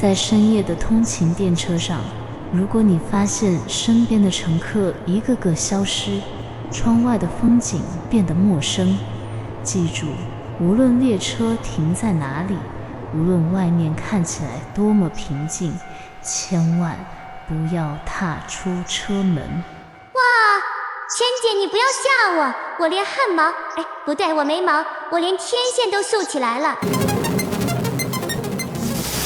在深夜的通勤电车上，如果你发现身边的乘客一个个消失，窗外的风景变得陌生，记住，无论列车停在哪里，无论外面看起来多么平静，千万不要踏出车门。哇，芊姐你不要吓我，我连汗毛，不对，我没毛，我连天线都竖起来了。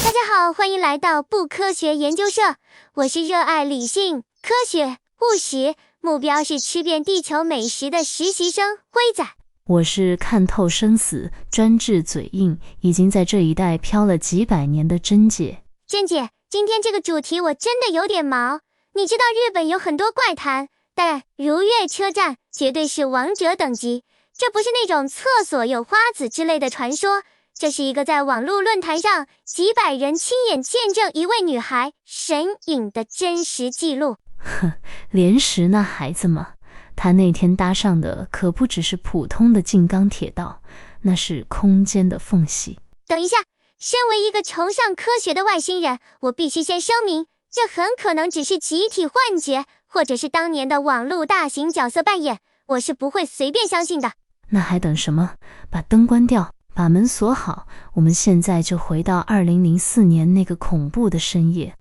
大家好，欢迎来到不科学研究社，我是热爱理性、科学、务实，目标是吃遍地球美食的实习生辉仔。我是看透生死、专治嘴硬，已经在这一带飘了几百年的珍姐。珍姐，今天这个主题我真的有点毛。你知道日本有很多怪谈，但如月车站绝对是王者等级。这不是那种厕所有花子之类的传说，这是一个在网络论坛上几百人亲眼见证一位女孩神隐的真实记录。莲石那孩子嘛，他那天搭上的可不只是普通的静冈铁道，那是空间的缝隙。等一下，身为一个崇尚科学的外星人，我必须先声明，这很可能只是集体幻觉，或者是当年的网络大型角色扮演，我是不会随便相信的。那还等什么？把灯关掉，把门锁好，我们现在就回到2004年那个恐怖的深夜。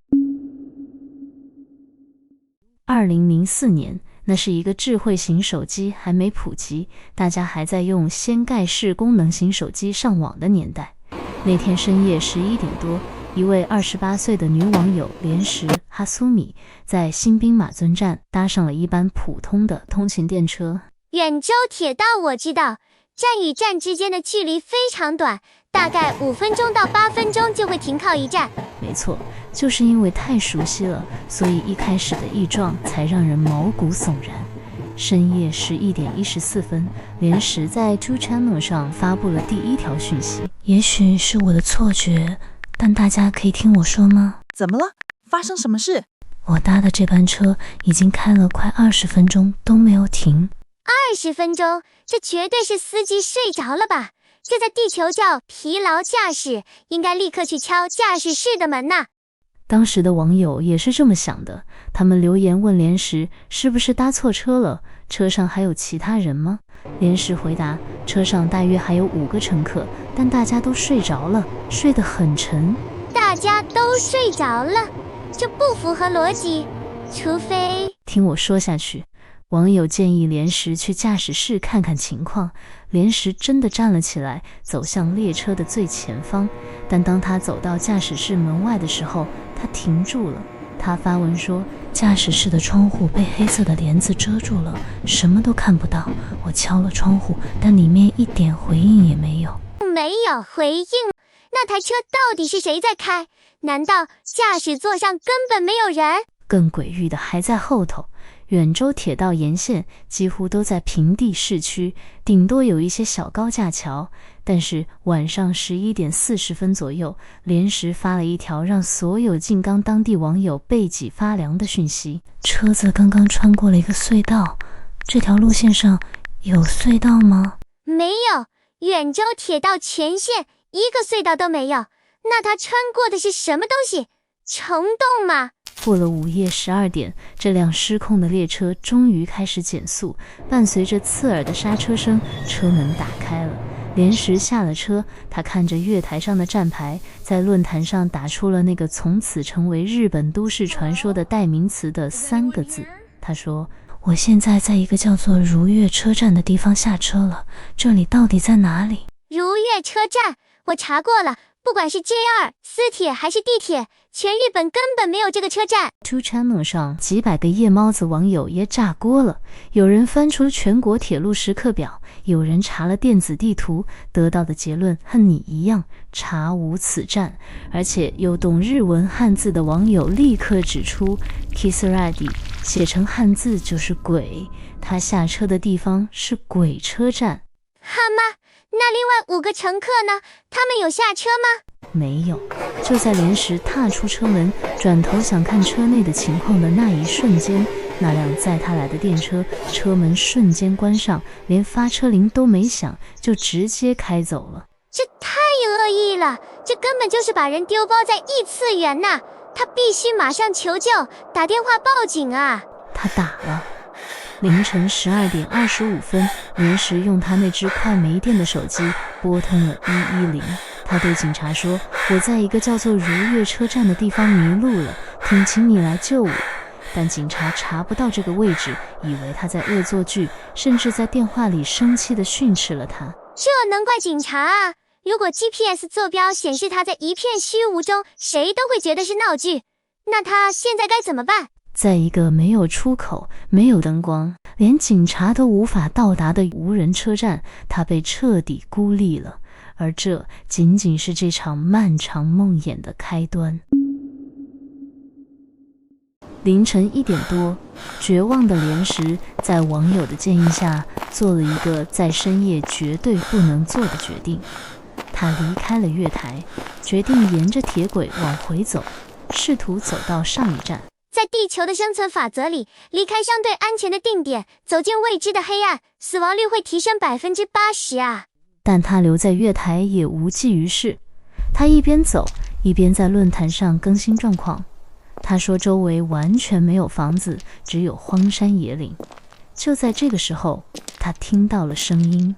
2004年，那是一个智慧型手机还没普及，大家还在用掀盖式功能型手机上网的年代。那天深夜11点多，一位28岁的女网友莲石哈苏米在新兵马尊站搭上了一班普通的通勤电车。远州铁道我知道，站与站之间的距离非常短，大概5分钟到8分钟就会停靠一站。没错，就是因为太熟悉了，所以一开始的异状才让人毛骨悚然。深夜11点14分，莲石在 Two Channel 上发布了第一条讯息。也许是我的错觉，但大家可以听我说吗？怎么了？发生什么事？我搭的这班车已经开了快20分钟都没有停。20分钟？这绝对是司机睡着了吧？这在地球叫疲劳驾驶，应该立刻去敲驾驶室的门呐。当时的网友也是这么想的，他们留言问莲石是不是搭错车了，车上还有其他人吗？莲石回答，车上大约还有5个乘客，但大家都睡着了，睡得很沉。大家都睡着了，这不符合逻辑，除非……听我说下去。网友建议莲石去驾驶室看看情况，莲石真的站了起来，走向列车的最前方。但当他走到驾驶室门外的时候，他停住了。他发文说，驾驶室的窗户被黑色的帘子遮住了，什么都看不到。我敲了窗户，但里面一点回应也没有。没有回应？那台车到底是谁在开？难道驾驶座上根本没有人？更诡异的还在后头。远州铁道沿线几乎都在平地市区，顶多有一些小高架桥。但是晚上11点40分左右，莲石发了一条让所有静冈当地网友背脊发凉的讯息：车子刚刚穿过了一个隧道，这条路线上有隧道吗？没有，远州铁道全线一个隧道都没有。那它穿过的是什么东西？虫洞吗？过了午夜12点，这辆失控的列车终于开始减速，伴随着刺耳的刹车声，车门打开了。莲石下了车，他看着月台上的站牌，在论坛上打出了那个从此成为日本都市传说的代名词的3个字。他说，我现在在一个叫做如月车站的地方下车了，这里到底在哪里？如月车站，我查过了，不管是 JR、私铁还是地铁，全日本根本没有这个车站。Two Channel 上几百个夜猫子网友也炸锅了，有人翻出全国铁路时刻表，有人查了电子地图，得到的结论和你一样，查无此站。而且有懂日文汉字的网友立刻指出 Kisaragi 写成汉字就是鬼，他下车的地方是鬼车站。哈妈，那另外5个乘客呢？他们有下车吗？没有。就在莲石踏出车门，转头想看车内的情况的那一瞬间，那辆载他来的电车车门瞬间关上，连发车铃都没响，就直接开走了。这太恶恶意了，这根本就是把人丢包在异次元呐！他必须马上求救，打电话报警啊！他打了。凌晨12点25分，连时用他那只快没电的手机拨通了110。他对警察说：“我在一个叫做如月车站的地方迷路了，恳请你来救我。”但警察查不到这个位置，以为他在恶作剧，甚至在电话里生气地训斥了他。这能怪警察啊！如果 GPS 坐标显示他在一片虚无中，谁都会觉得是闹剧。那他现在该怎么办？在一个没有出口、没有灯光、连警察都无法到达的无人车站，他被彻底孤立了。而这仅仅是这场漫长梦魇的开端。凌晨1点多，绝望的连时在网友的建议下，做了一个在深夜绝对不能做的决定。他离开了月台，决定沿着铁轨往回走，试图走到上一站。在地球的生存法则里，离开相对安全的定点，走进未知的黑暗，死亡率会提升80%啊！但他留在月台也无济于事。他一边走，一边在论坛上更新状况。他说周围完全没有房子，只有荒山野岭。就在这个时候，他听到了声音。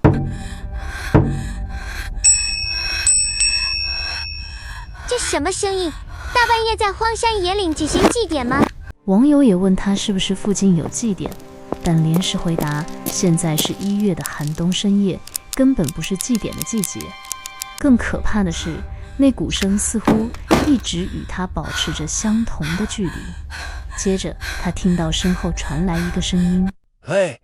这什么声音？大半夜在荒山野岭举行祭典吗？网友也问他是不是附近有祭典，但连时回答，现在是1月的寒冬深夜，根本不是祭典的季节。更可怕的是，那鼓声似乎一直与他保持着相同的距离。接着他听到身后传来一个声音：嘿，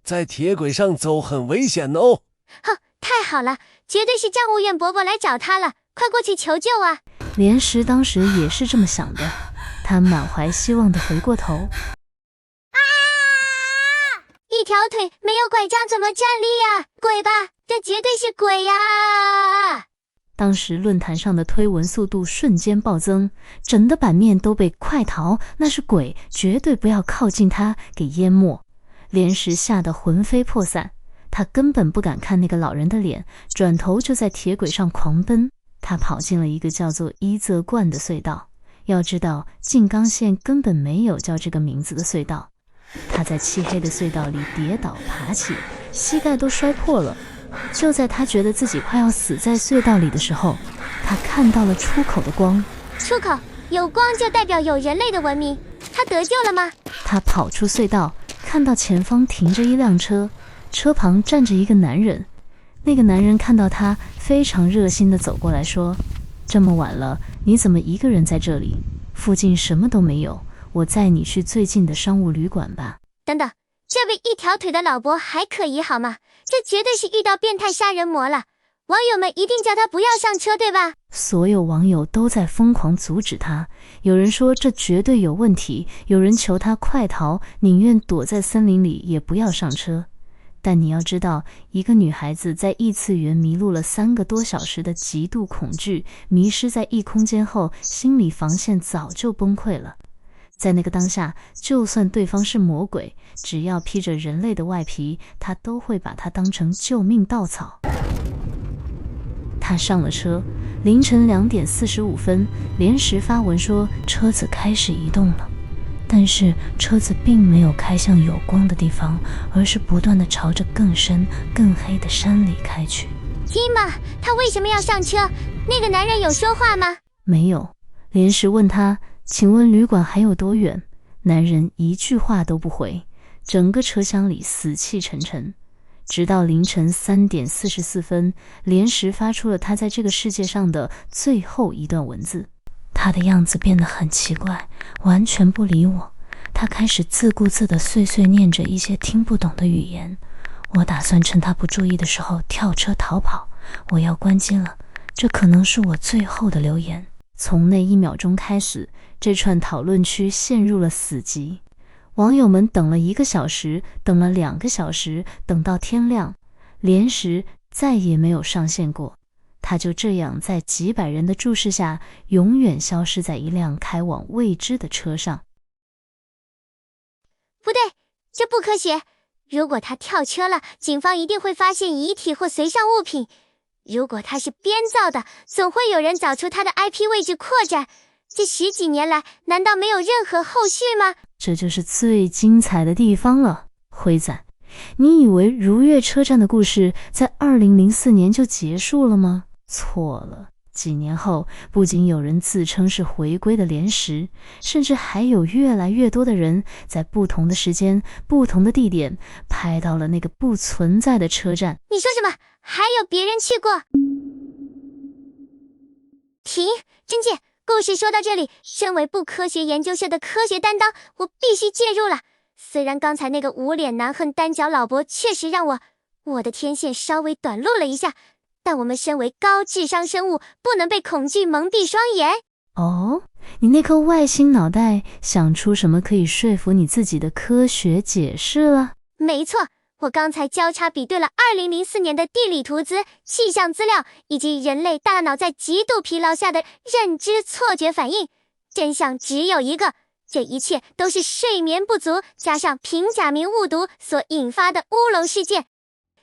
在铁轨上走很危险哦。哼，太好了，绝对是站务员伯伯来找他了，快过去求救啊！连时当时也是这么想的，他满怀希望地回过头。一条腿没有拐杖怎么站立呀？鬼吧，这绝对是鬼呀！当时论坛上的推文速度瞬间暴增，整个版面都被快逃，那是鬼，绝对不要靠近他给淹没。连时吓得魂飞魄散，他根本不敢看那个老人的脸，转头就在铁轨上狂奔。他跑进了一个叫做一泽观的隧道，要知道静冈县根本没有叫这个名字的隧道。他在漆黑的隧道里跌倒爬起，膝盖都摔破了。就在他觉得自己快要死在隧道里的时候，他看到了出口的光。出口，有光就代表有人类的文明。他得救了吗？他跑出隧道，看到前方停着一辆车，车旁站着一个男人。那个男人看到他，非常热心地走过来说：这么晚了，你怎么一个人在这里？附近什么都没有，我载你去最近的商务旅馆吧。等等，这位一条腿的老伯还可以好吗？这绝对是遇到变态杀人魔了。网友们一定叫他不要上车，对吧？所有网友都在疯狂阻止他，有人说这绝对有问题，有人求他快逃，宁愿躲在森林里也不要上车。但你要知道，一个女孩子在异次元迷路了3个多小时的极度恐惧，迷失在异空间后，心理防线早就崩溃了。在那个当下，就算对方是魔鬼，只要披着人类的外皮，他都会把它当成救命稻草。他上了车，凌晨2点45分，连时发文说车子开始移动了。但是车子并没有开向有光的地方，而是不断地朝着更深更黑的山里开去。天妈，他为什么要上车？那个男人有说话吗？没有。连时问他，请问旅馆还有多远？男人一句话都不回，整个车厢里死气沉沉。直到凌晨3点44分，连时发出了他在这个世界上的最后一段文字。他的样子变得很奇怪，完全不理我。他开始自顾自地碎碎念着一些听不懂的语言。我打算趁他不注意的时候跳车逃跑。我要关机了，这可能是我最后的留言。从那1秒钟开始，这串讨论区陷入了死寂。网友们等了1个小时，等了2个小时，等到天亮，连时再也没有上线过。他就这样在几百人的注视下，永远消失在一辆开往未知的车上。不对，这不科学。如果他跳车了，警方一定会发现遗体或随上物品。如果它是编造的，总会有人找出它的 IP 位置扩展。这10几年来，难道没有任何后续吗？这就是最精彩的地方了，辉仔。你以为如月车站的故事在2004年就结束了吗？错了。几年后，不仅有人自称是回归的莲石，甚至还有越来越多的人在不同的时间、不同的地点拍到了那个不存在的车站。你说什么？还有别人去过？停！真介，故事说到这里，身为不科学研究社的科学担当，我必须介入了。虽然刚才那个无脸男和单脚老伯确实让我的天线稍微短路了一下，但我们身为高智商生物，不能被恐惧蒙蔽双眼。哦，你那颗外星脑袋想出什么可以说服你自己的科学解释了？没错，我刚才交叉比对了2004年的地理图资、气象资料，以及人类大脑在极度疲劳下的认知错觉反应。真相只有一个，这一切都是睡眠不足加上平假名误读所引发的乌龙事件。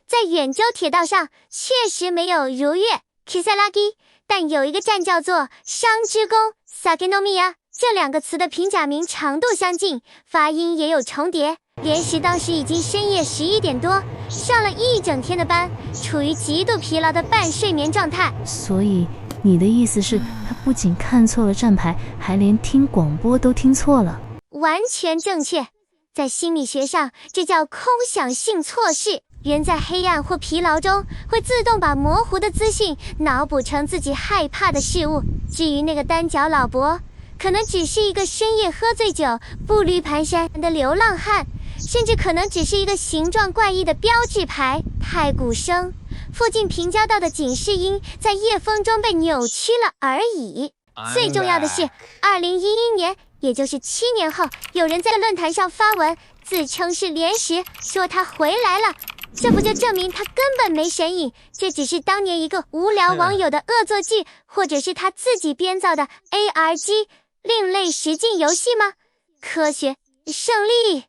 在远州铁道上确实没有如月 Kisaragi， 但有一个站叫做商之宫 Sakenomiya， 这2个词的平假名长度相近，发音也有重叠。莲石当时已经深夜11点多，上了一整天的班，处于极度疲劳的半睡眠状态。所以你的意思是，他不仅看错了站牌，还连听广播都听错了？完全正确，在心理学上，这叫空想性错视。人在黑暗或疲劳中，会自动把模糊的资讯脑补成自己害怕的事物。至于那个单脚老伯，可能只是一个深夜喝醉酒、步履蹒跚的流浪汉，甚至可能只是一个形状怪异的标志牌。太鼓声，附近平交道的警示音在夜风中被扭曲了而已。最重要的是，2011年，也就是7年后，有人在论坛上发文，自称是莲石，说他回来了。这不就证明他根本没神隐，这只是当年一个无聊网友的恶作剧，或者是他自己编造的 ARG 另类实境游戏吗？科学胜利！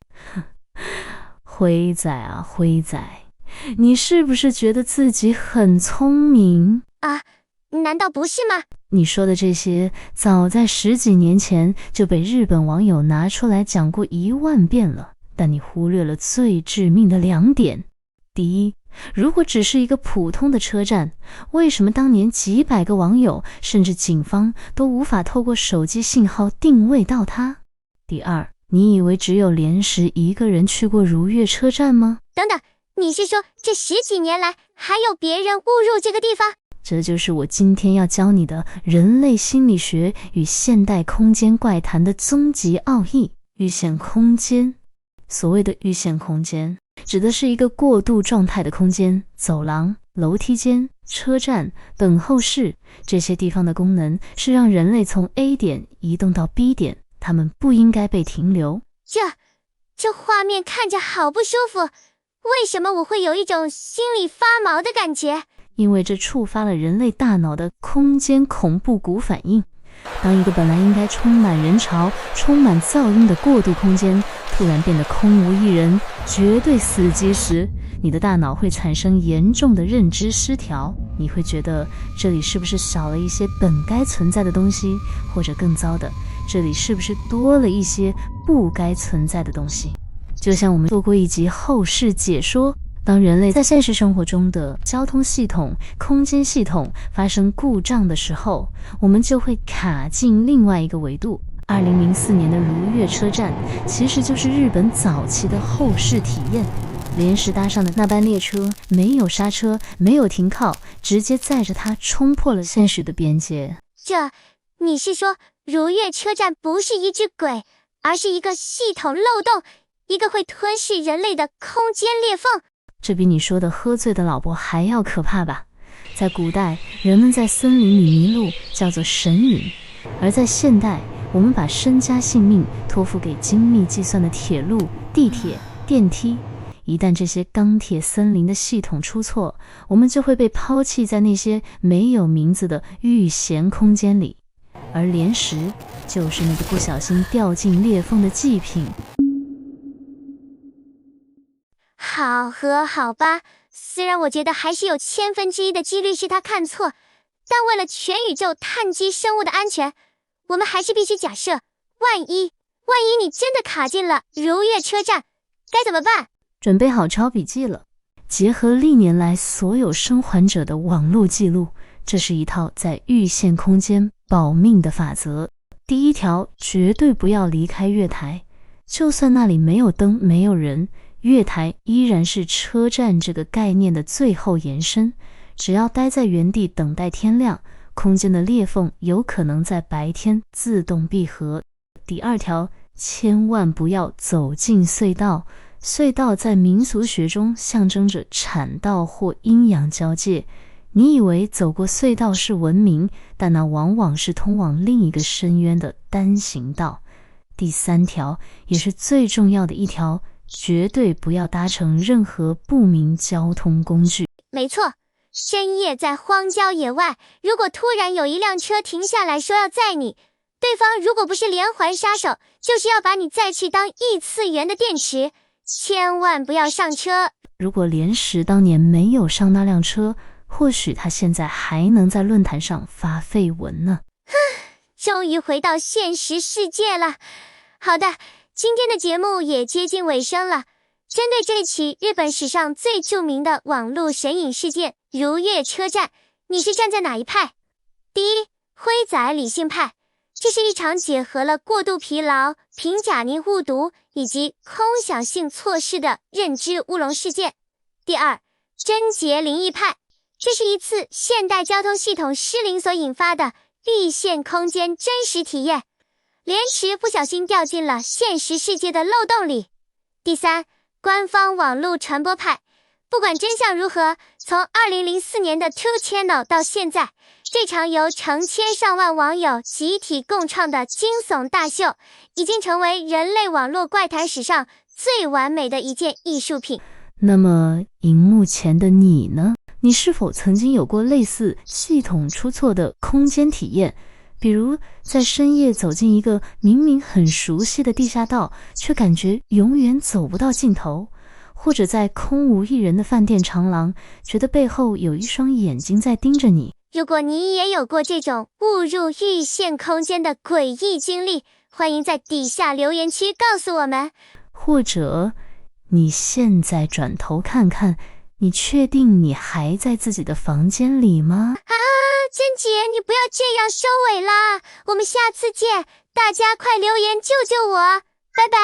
辉仔啊，辉仔，你是不是觉得自己很聪明啊？难道不是吗？你说的这些，早在10几年前就被日本网友拿出来讲过1万遍了，但你忽略了最致命的2点。第一，如果只是一个普通的车站，为什么当年几百个网友甚至警方都无法透过手机信号定位到它？第二，你以为只有莲石一个人去过如月车站吗？等等，你是说这10几年来还有别人误入这个地方？这就是我今天要教你的人类心理学与现代空间怪谈的终极奥义——预线空间。所谓的预线空间，指的是一个过渡状态的空间，走廊、楼梯间、车站、等候室，这些地方的功能是让人类从 A 点移动到 B 点，他们不应该被停留。这画面看着好不舒服，为什么我会有一种心里发毛的感觉？因为这触发了人类大脑的空间恐怖谷反应。当一个本来应该充满人潮、充满噪音的过渡空间突然变得空无一人、绝对死寂时，你的大脑会产生严重的认知失调。你会觉得这里是不是少了一些本该存在的东西，或者更糟的，这里是不是多了一些不该存在的东西。就像我们做过一集后世解说，当人类在现实生活中的交通系统、空间系统发生故障的时候，我们就会卡进另外一个维度。2004年的如月车站其实就是日本早期的后世体验。莲石搭上的那班列车没有刹车，没有停靠，直接载着它冲破了现实的边界。你是说如月车站不是一只鬼，而是一个系统漏洞，一个会吞噬人类的空间裂缝？这比你说的喝醉的老伯还要可怕吧？在古代，人们在森林里迷路叫做神隐，而在现代，我们把身家性命托付给精密计算的铁路、地铁、电梯。一旦这些钢铁森林的系统出错，我们就会被抛弃在那些没有名字的预弦空间里，而莲石就是那个不小心掉进裂缝的祭品。好和好吧，虽然我觉得还是有1/1000的几率是他看错，但为了全宇宙碳基生物的安全，我们还是必须假设，万一你真的卡进了如月车站，该怎么办？准备好抄笔记了。结合历年来所有生还者的网络记录，这是一套在预线空间保命的法则。第一条，绝对不要离开月台，就算那里没有灯没有人，月台依然是车站这个概念的最后延伸，只要待在原地等待天亮，空间的裂缝有可能在白天自动闭合。第二条，千万不要走进隧道，隧道在民俗学中象征着产道或阴阳交界，你以为走过隧道是文明，但那往往是通往另一个深渊的单行道。第三条，也是最重要的一条，绝对不要搭乘任何不明交通工具。没错，深夜在荒郊野外，如果突然有一辆车停下来说要载你，对方如果不是连环杀手，就是要把你载去当异次元的电池，千万不要上车。如果莲石当年没有上那辆车，或许他现在还能在论坛上发绯闻呢。终于回到现实世界了。好的，今天的节目也接近尾声了。针对这起日本史上最著名的网络神隐事件如月车站，你是站在哪一派？第一，灰仔理性派，这是一场结合了过度疲劳、平假尼误读以及空想性错视的认知乌龙事件。第二，贞洁灵异派，这是一次现代交通系统失灵所引发的预线空间真实体验，莲池不小心掉进了现实世界的漏洞里。第三，官方网络传播派，不管真相如何，从2004年的 Two Channel 到现在，这场由成千上万网友集体共创的惊悚大秀，已经成为人类网络怪谈史上最完美的一件艺术品。那么荧幕前的你呢？你是否曾经有过类似系统出错的空间体验？比如在深夜走进一个明明很熟悉的地下道，却感觉永远走不到尽头，或者在空无一人的饭店长廊，觉得背后有一双眼睛在盯着你。如果你也有过这种误入预线空间的诡异经历，欢迎在底下留言区告诉我们。或者你现在转头看看，你确定你还在自己的房间里吗？珍姐，你不要这样收尾啦，我们下次见，大家快留言救救我，拜拜。